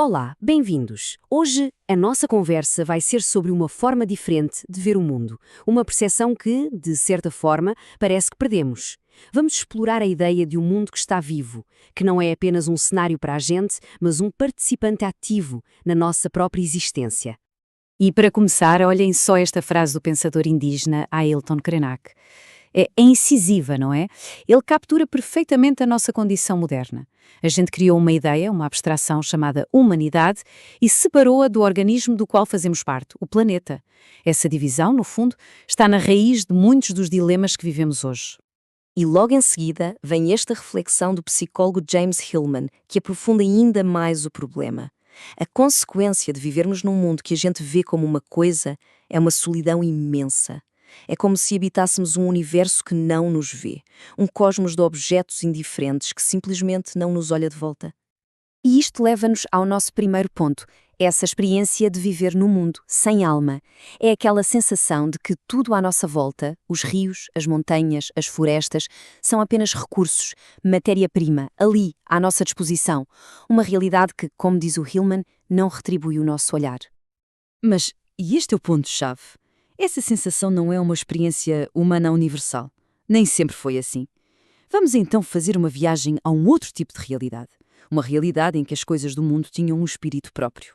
Olá, bem-vindos! Hoje a nossa conversa vai ser sobre uma forma diferente de ver o mundo, uma percepção que, de certa forma, parece que perdemos. Vamos explorar a ideia de um mundo que está vivo, que não é apenas um cenário para a gente, mas um participante ativo na nossa própria existência. E para começar, olhem só esta frase do pensador indígena Ailton Krenak. É incisiva, não é? Ele captura perfeitamente a nossa condição moderna. A gente criou uma ideia, uma abstração chamada humanidade e separou-a do organismo do qual fazemos parte, o planeta. Essa divisão, no fundo, está na raiz de muitos dos dilemas que vivemos hoje. E logo em seguida vem esta reflexão do psicólogo James Hillman, que aprofunda ainda mais o problema. A consequência de vivermos num mundo que a gente vê como uma coisa é uma solidão imensa. É como se habitássemos um universo que não nos vê, um cosmos de objetos indiferentes que simplesmente não nos olha de volta. E isto leva-nos ao nosso primeiro ponto, essa experiência de viver no mundo sem alma. É aquela sensação de que tudo à nossa volta, os rios, as montanhas, as florestas, são apenas recursos, matéria-prima, ali, à nossa disposição. Uma realidade que, como diz o Hillman, não retribui o nosso olhar. Mas, e este é o ponto-chave? Essa sensação não é uma experiência humana universal. Nem sempre foi assim. Vamos então fazer uma viagem a um outro tipo de realidade. Uma realidade em que as coisas do mundo tinham um espírito próprio.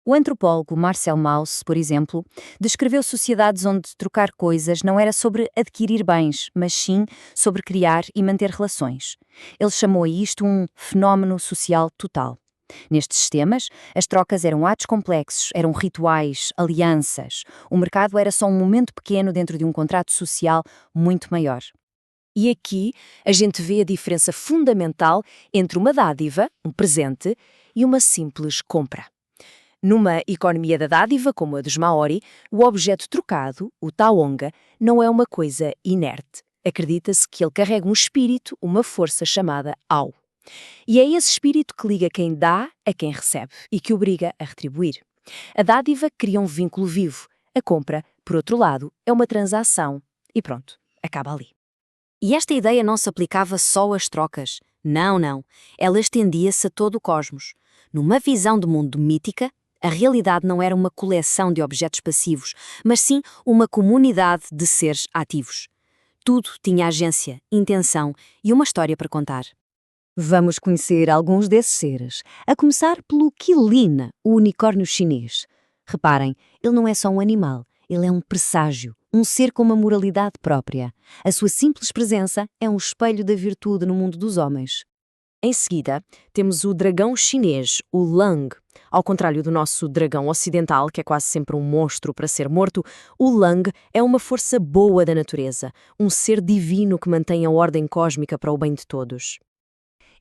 O antropólogo Marcel Mauss, por exemplo, descreveu sociedades onde trocar coisas não era sobre adquirir bens, mas sim sobre criar e manter relações. Ele chamou a isto um fenómeno social total. Nestes sistemas, as trocas eram atos complexos, eram rituais, alianças. O mercado era só um momento pequeno dentro de um contrato social muito maior. E aqui a gente vê a diferença fundamental entre uma dádiva, um presente, e uma simples compra. Numa economia da dádiva, como a dos Maori, o objeto trocado, o taonga, não é uma coisa inerte. Acredita-se que ele carrega um espírito, uma força chamada au. E é esse espírito que liga quem dá a quem recebe e que obriga a retribuir. A dádiva cria um vínculo vivo. A compra, por outro lado, é uma transação. E pronto, acaba ali. E esta ideia não se aplicava só às trocas. Não. Ela estendia-se a todo o cosmos. Numa visão do mundo mítica, a realidade não era uma coleção de objetos passivos, mas sim uma comunidade de seres ativos. Tudo tinha agência, intenção e uma história para contar. Vamos conhecer alguns desses seres, a começar pelo Qilin, o unicórnio chinês. Reparem, ele não é só um animal, ele é um presságio, um ser com uma moralidade própria. A sua simples presença é um espelho da virtude no mundo dos homens. Em seguida, temos o dragão chinês, o Lang. Ao contrário do nosso dragão ocidental, que é quase sempre um monstro para ser morto, o Lang é uma força boa da natureza, um ser divino que mantém a ordem cósmica para o bem de todos.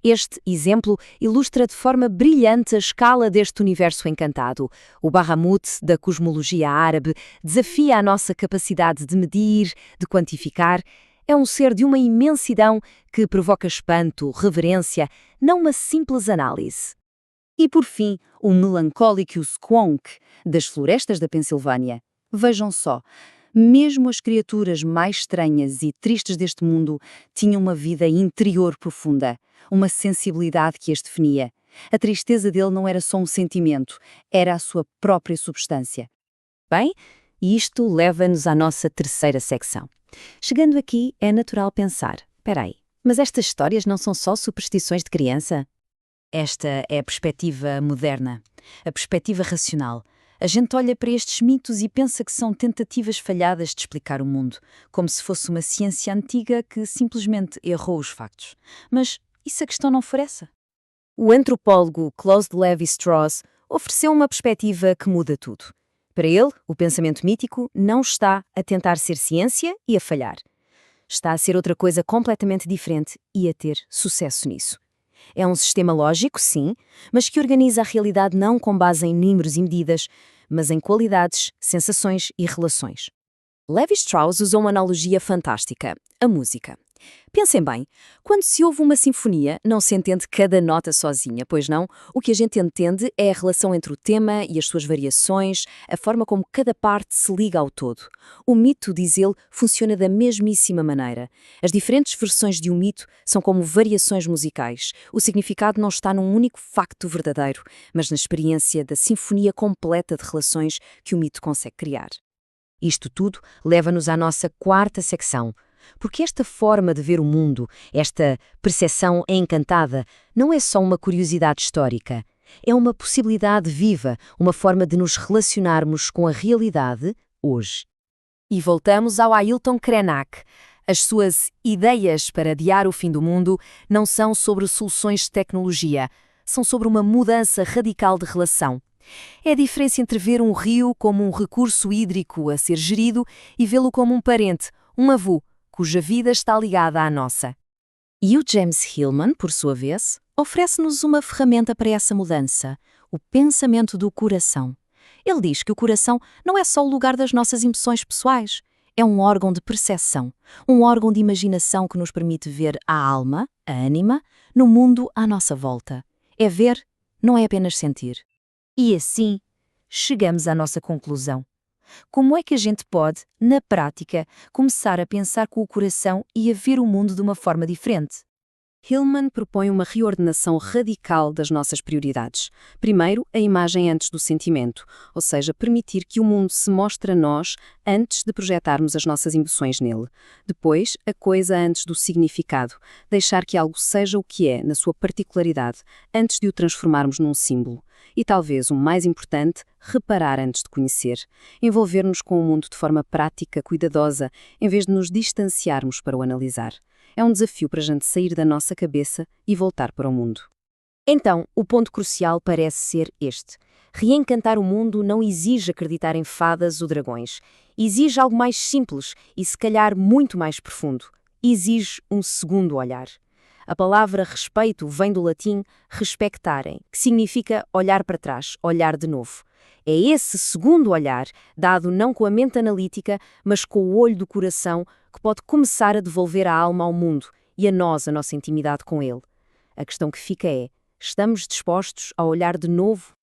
Este exemplo ilustra de forma brilhante a escala deste universo encantado. O Bahamut da cosmologia árabe desafia a nossa capacidade de medir, de quantificar. É um ser de uma imensidão que provoca espanto, reverência, não uma simples análise. E por fim, o Melancholicus Quonk, das florestas da Pensilvânia. Vejam só. Mesmo as criaturas mais estranhas e tristes deste mundo tinham uma vida interior profunda, uma sensibilidade que as definia. A tristeza dele não era só um sentimento, era a sua própria substância. Bem, isto leva-nos à nossa terceira secção. Chegando aqui, é natural pensar, espera aí, mas estas histórias não são só superstições de criança? Esta é a perspectiva moderna, a perspectiva racional. A gente olha para estes mitos e pensa que são tentativas falhadas de explicar o mundo, como se fosse uma ciência antiga que simplesmente errou os factos. Mas e se a questão não for essa? O antropólogo Klaus Lévi-Strauss ofereceu uma perspectiva que muda tudo. Para ele, o pensamento mítico não está a tentar ser ciência e a falhar. Está a ser outra coisa completamente diferente e a ter sucesso nisso. É um sistema lógico, sim, mas que organiza a realidade não com base em números e medidas, mas em qualidades, sensações e relações. Levi-Strauss usou uma analogia fantástica: a música. Pensem bem, quando se ouve uma sinfonia, não se entende cada nota sozinha, pois não? O que a gente entende é a relação entre o tema e as suas variações, a forma como cada parte se liga ao todo. O mito, diz ele, funciona da mesmíssima maneira. As diferentes versões de um mito são como variações musicais. O significado não está num único facto verdadeiro, mas na experiência da sinfonia completa de relações que o mito consegue criar. Isto tudo leva-nos à nossa quarta secção. Porque esta forma de ver o mundo, esta percepção encantada, não é só uma curiosidade histórica. É uma possibilidade viva, uma forma de nos relacionarmos com a realidade hoje. E voltamos ao Ailton Krenak. As suas ideias para adiar o fim do mundo não são sobre soluções de tecnologia, são sobre uma mudança radical de relação. É a diferença entre ver um rio como um recurso hídrico a ser gerido e vê-lo como um parente, um avô, cuja vida está ligada à nossa. E o James Hillman, por sua vez, oferece-nos uma ferramenta para essa mudança, o pensamento do coração. Ele diz que o coração não é só o lugar das nossas emoções pessoais, é um órgão de percepção, um órgão de imaginação que nos permite ver a alma, a ânima, no mundo à nossa volta. É ver, não é apenas sentir. E assim, chegamos à nossa conclusão. Como é que a gente pode, na prática, começar a pensar com o coração e a ver o mundo de uma forma diferente? Hillman propõe uma reordenação radical das nossas prioridades. Primeiro, a imagem antes do sentimento, ou seja, permitir que o mundo se mostre a nós antes de projetarmos as nossas emoções nele. Depois, a coisa antes do significado, deixar que algo seja o que é, na sua particularidade, antes de o transformarmos num símbolo. E talvez o mais importante, reparar antes de conhecer. Envolver-nos com o mundo de forma prática, cuidadosa, em vez de nos distanciarmos para o analisar. É um desafio para a gente sair da nossa cabeça e voltar para o mundo. Então, o ponto crucial parece ser este. Reencantar o mundo não exige acreditar em fadas ou dragões. Exige algo mais simples e, se calhar, muito mais profundo. Exige um segundo olhar. A palavra respeito vem do latim respectarem, que significa olhar para trás, olhar de novo. É esse segundo olhar, dado não com a mente analítica, mas com o olho do coração, que pode começar a devolver a alma ao mundo e a nós a nossa intimidade com ele. A questão que fica é, estamos dispostos a olhar de novo